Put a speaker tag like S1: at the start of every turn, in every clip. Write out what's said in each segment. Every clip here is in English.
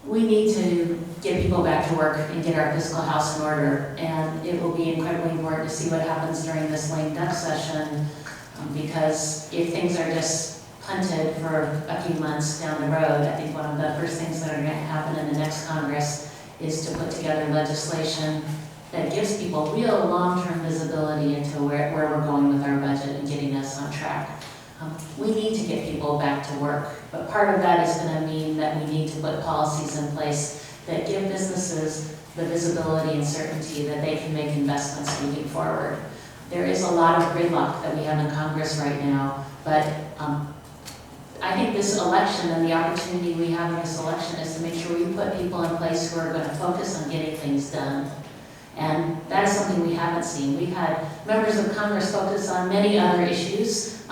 S1: we need to get people back to work and get our fiscal house in order. And it will be incredibly important to see what happens during this lame duck session, because if things are just punted for a few months down the road, I think one of the first things that are going to happen in the next Congress is to put together legislation that gives people real long-term visibility into where we're going with our budget and getting us on track. We need to get people back to work, but part of that is going to mean that we need to put policies in place that give businesses the visibility and certainty that they can make investments moving forward. There is a lot of gridlock that we have in Congress right now, but I think this election and the opportunity we have in this election is to make sure we put people in place who are going to focus on getting things done. And that is something we haven't seen. We've had members of Congress focus on many other issues,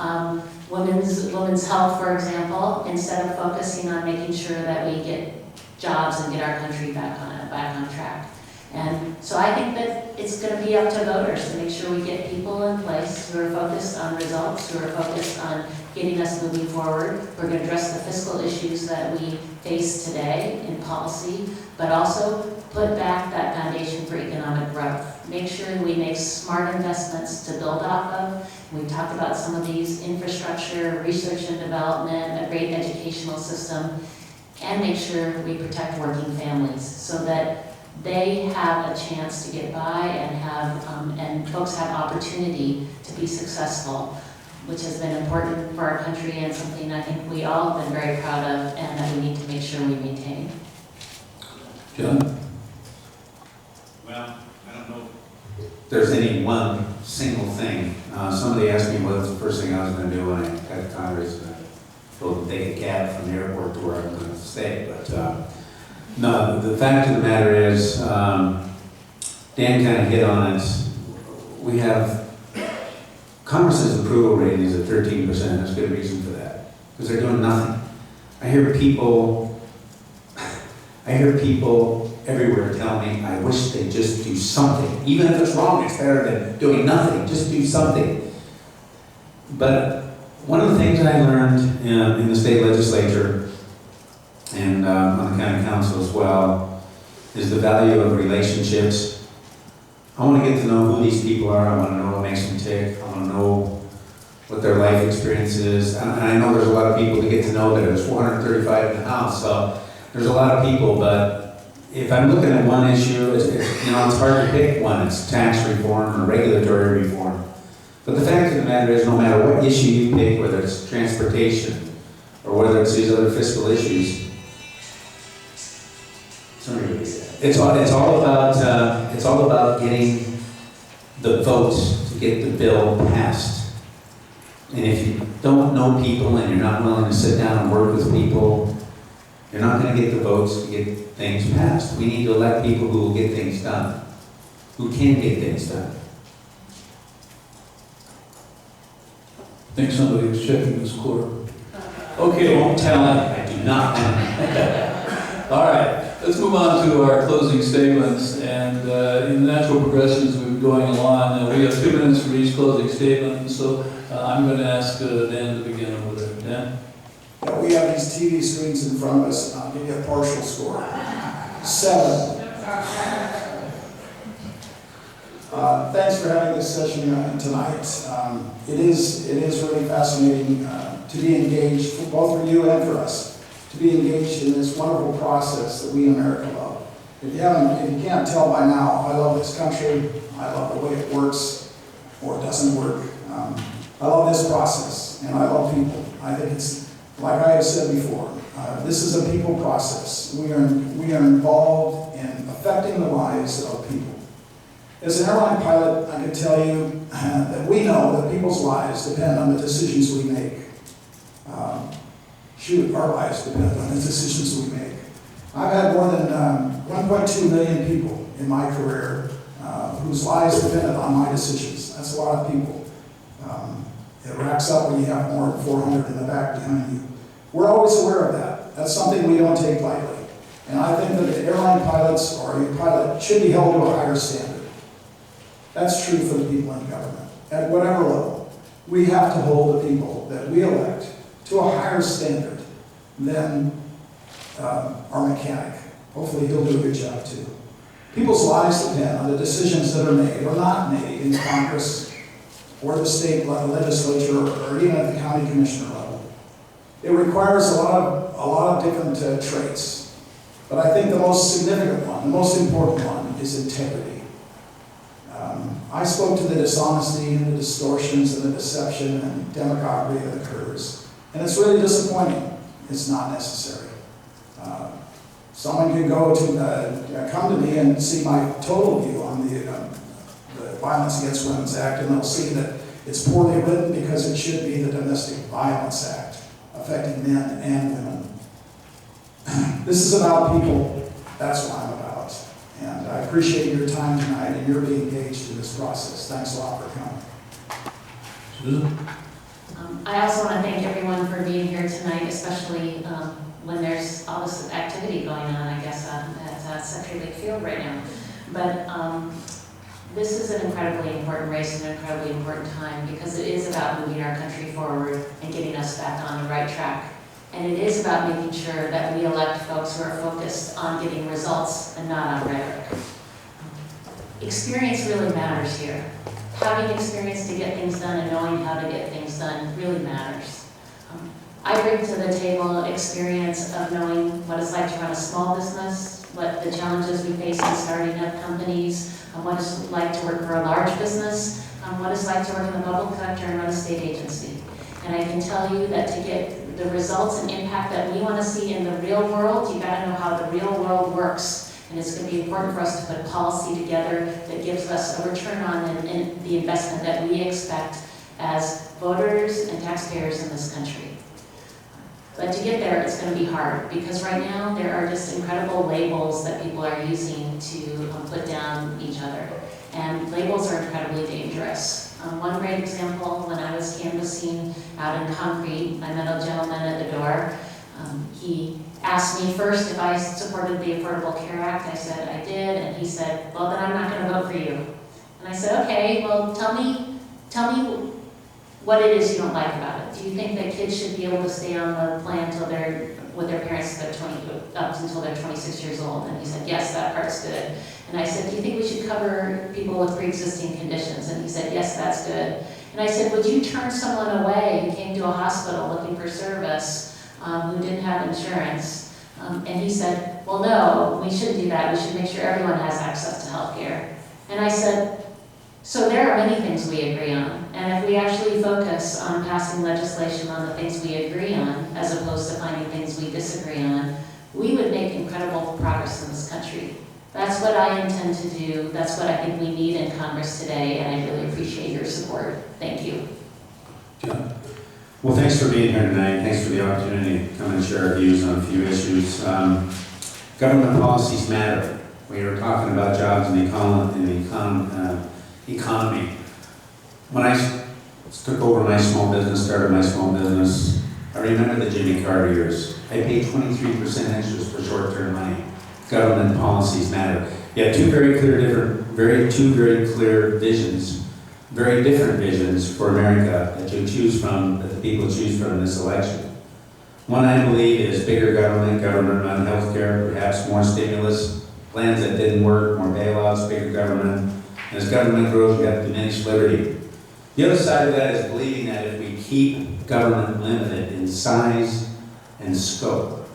S1: women's health, for example, instead of focusing on making sure that we get jobs and get our country back on track. And so I think that it's going to be up to voters to make sure we get people in place who are focused on results, who are focused on getting us moving forward. We're going to address the fiscal issues that we face today in policy, but also put back that foundation for economic growth. Make sure we make smart investments to build off of. We talked about some of these: infrastructure, research and development, a great educational system, and make sure we protect working families so that they have a chance to get by and and folks have opportunity to be successful, which has been important for our country and something I think we all have been very proud of and that we need to make sure we maintain.
S2: John?
S3: Well, I don't know
S2: if there's any one single thing. Somebody asked me what was the first thing I was going to do when I got to Congress. And I told them to take a cab from the airport to where I'm going to stay. But no, the fact of the matter is, Dan kind of hit on it. We have Congress's approval rating is at 13%. There's good reason for that, because they're doing nothing. I hear people everywhere tell me, I wish they'd just do something. Even if it's wrong, it's better than doing nothing. Just do something. But one of the things I learned in the state legislature and on the county council as well is the value of relationships. I want to get to know who these people are. I want to know what makes them tick. I want to know what their life experience is. And I know there's a lot of people to get to know there. There's 435 in the House, so there's a lot of people. But if I'm looking at one issue, it's hard to pick one. It's tax reform or regulatory reform. But the fact of the matter is, no matter what issue you pick, whether it's transportation or whether it's these other fiscal issues, it's all about getting the votes to get the bill passed. And if you don't know people and you're not willing to sit down and work with people, you're not going to get the votes to get things passed. We need to elect people who will get things done, who can get things done.
S4: I think somebody was checking this quarter. Okay, won't tell him.
S2: I do not.
S4: All right, let's move on to our closing statements. And in the natural progression as we've been going along, we have 2 minutes for each closing statement. So I'm going to ask Dan to begin over there. Dan?
S5: Yeah, we have these TV screens in front of us. I'll give you a partial score. 7. Thanks for having this session tonight. It is really fascinating to be engaged, both for you and for us, to be engaged in this wonderful process that we in America love. If you can't tell by now, I love this country. I love the way it works, or it doesn't work. I love this process, and I love people. I think it's, like I have said before, this is a people process. We are involved in affecting the lives of people. As an airline pilot, I can tell you that we know that people's lives depend on the decisions we make. Our lives depend on the decisions we make. I've had more than 1.2 million people in my career whose lives depended on my decisions. That's a lot of people. It racks up when you have more than 400 in the back behind you. We're always aware of that. That's something we don't take lightly. And I think that the airline pilots or a pilot should be held to a higher standard. That's true for the people in government. At whatever level, we have to hold the people that we elect to a higher standard than our mechanic. Hopefully he'll do a good job too. People's lives depend on the decisions that are made or not made in Congress or the state legislature or even at the county commissioner level. It requires a lot of different traits. But I think the most significant one, the most important one, is integrity. I spoke to the dishonesty and the distortions and the deception and demagoguery that occurs. And it's really disappointing. It's not necessary. Someone can come to me and see my total view on the Violence Against Women's Act, and they'll see that it's poorly written because it should be the Domestic Violence Act, affecting men and women. This is about people. That's what I'm about. And I appreciate your time tonight and your being engaged in this process. Thanks a lot for coming.
S4: Susan?
S1: I also want to thank everyone for being here tonight, especially when there's all this activity going on, I guess, at Century Lake Field right now. But this is an incredibly important race and an incredibly important time because it is about moving our country forward and getting us back on the right track. And it is about making sure that we elect folks who are focused on getting results and not on rhetoric. Experience really matters here. Having experience to get things done and knowing how to get things done really matters. I bring to the table experience of knowing what it's like to run a small business, what the challenges we face in starting up companies, what it's like to work for a large business, what it's like to work in the public sector and run a state agency. And I can tell you that to get the results and impact that we want to see in the real world, you got to know how the real world works. And it's going to be important for us to put policy together that gives us a return on the investment that we expect as voters and taxpayers in this country. But to get there, it's going to be hard because right now there are just incredible labels that people are using to put down each other. And labels are incredibly dangerous. One great example, when I was canvassing out in Concrete, I met a gentleman at the door. He asked me first if I supported the Affordable Care Act. I said I did, and he said, well, then I'm not going to vote for you. And I said, okay, well, tell me what it is you don't like about it. Do you think that kids should be able to stay on the plan until they're with their parents up until they're 26 years old? And he said, yes, that part's good. And I said, do you think we should cover people with pre-existing conditions? And he said, yes, that's good. And I said, would you turn someone away who came to a hospital looking for service, who didn't have insurance? And he said, well, no, we shouldn't do that. We should make sure everyone has access to health care. And I said, so there are many things we agree on. And if we actually focus on passing legislation on the things we agree on, as opposed to finding things we disagree on, we would make incredible progress in this country. That's what I intend to do. That's what I think we need in Congress today, and I really appreciate your support. Thank you.
S2: John? Well, thanks for being here tonight. Thanks for the opportunity to come and share our views on a few issues. Government policies matter. We were talking about jobs and the economy. When I took over my small business, started my small business, I remember the Jimmy Carter years. I paid 23% interest for short-term money. Government policies matter. You have two very clear visions, very different visions for America that you choose from, that the people choose from in this election. One, I believe, is bigger government on health care, perhaps more stimulus, plans that didn't work, more bailouts, bigger government. And as government grows, we have diminished liberty. The other side of that is believing that if we keep government limited in size and scope,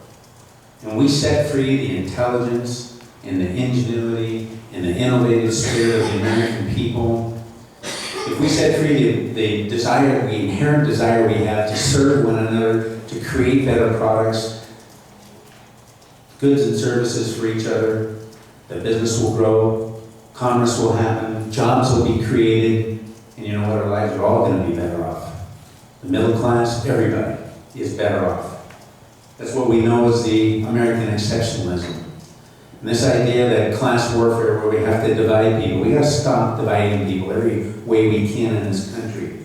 S2: and we set free the intelligence and the ingenuity and the innovative spirit of the American people, if we set free the desire, the inherent desire we have to serve one another, to create better products, goods and services for each other, the business will grow, commerce will happen, jobs will be created, and you know what, our lives are all going to be better off. The middle class, everybody is better off. That's what we know as the American exceptionalism. And this idea that class warfare, where we have to divide people, we got to stop dividing people every way we can in this country.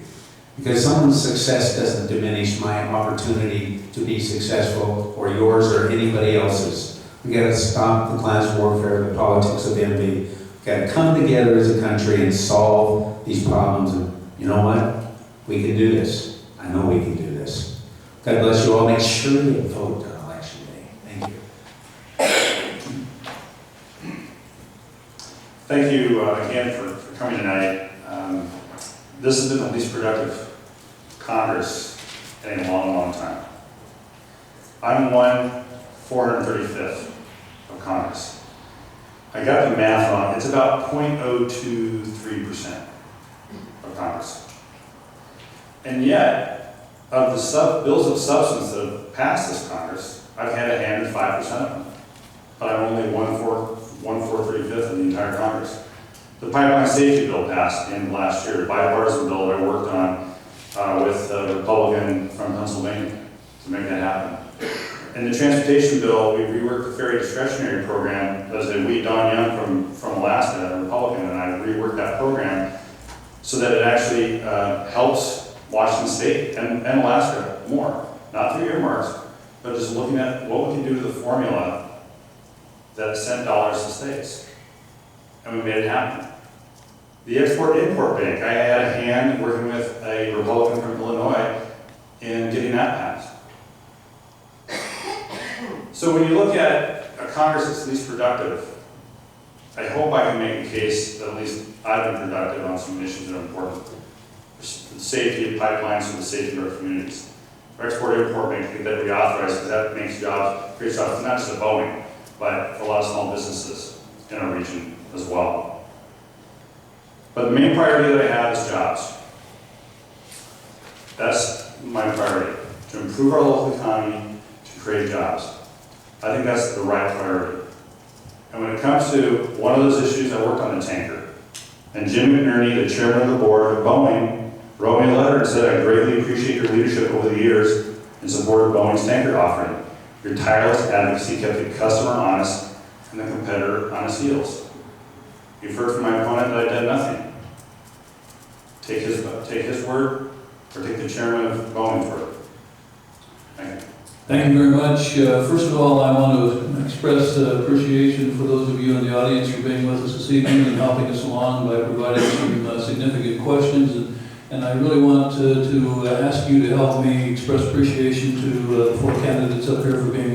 S2: Because someone's success doesn't diminish my opportunity to be successful, or yours, or anybody else's. We got to stop the class warfare, the politics of envy. We got to come together as a country and solve these problems. And you know what? We can do this. I know we can do this. God bless you all. Make sure you vote on election day. Thank you.
S6: Thank you again for coming tonight. This has been the least productive Congress in a long, long time. I'm 435th of Congress. I got the math on, it's about 0.023% of Congress. And yet, of the bills of substance that have passed this Congress, I've had a hand in 5% of them. But I'm only 1/435th of the entire Congress. The pipeline safety bill passed in last year, a bipartisan bill that I worked on with a Republican from Pennsylvania to make that happen. In the transportation bill, we reworked the ferry discretionary program, as did we, Don Young from Alaska, a Republican, and I reworked that program so that it actually helps Washington State and Alaska more, not through earmarks, but just looking at what we can do to the formula that sent dollars to states. And we made it happen. The Export-Import Bank, I had a hand working with a Republican from Illinois in getting that passed. So when you look at a Congress that's least productive, I hope I can make a case that at least I've been productive on some issues that are important. The safety of pipelines and the safety of our communities. Our Export-Import Bank that we authorize, because that makes jobs, creates jobs, not just at Boeing, but for a lot of small businesses in our region as well. But the main priority that I have is jobs. That's my priority, to improve our local economy, to create jobs. I think that's the right priority. And when it comes to one of those issues, I worked on the tanker. And Jim McNerney, the chairman of the board of Boeing, wrote me a letter and said, "I greatly appreciate your leadership over the years in support of Boeing's tanker offering. Your tireless advocacy kept the customer honest and the competitor on his heels." You've heard from my opponent that I did nothing. Take his word, or take the chairman of Boeing's word. Thank you.
S4: Thank you very much. First of all, I want to express appreciation for those of you in the audience for being with us this evening and helping us along by providing some significant questions. And I really want to ask you to help me express appreciation to the four candidates up here for being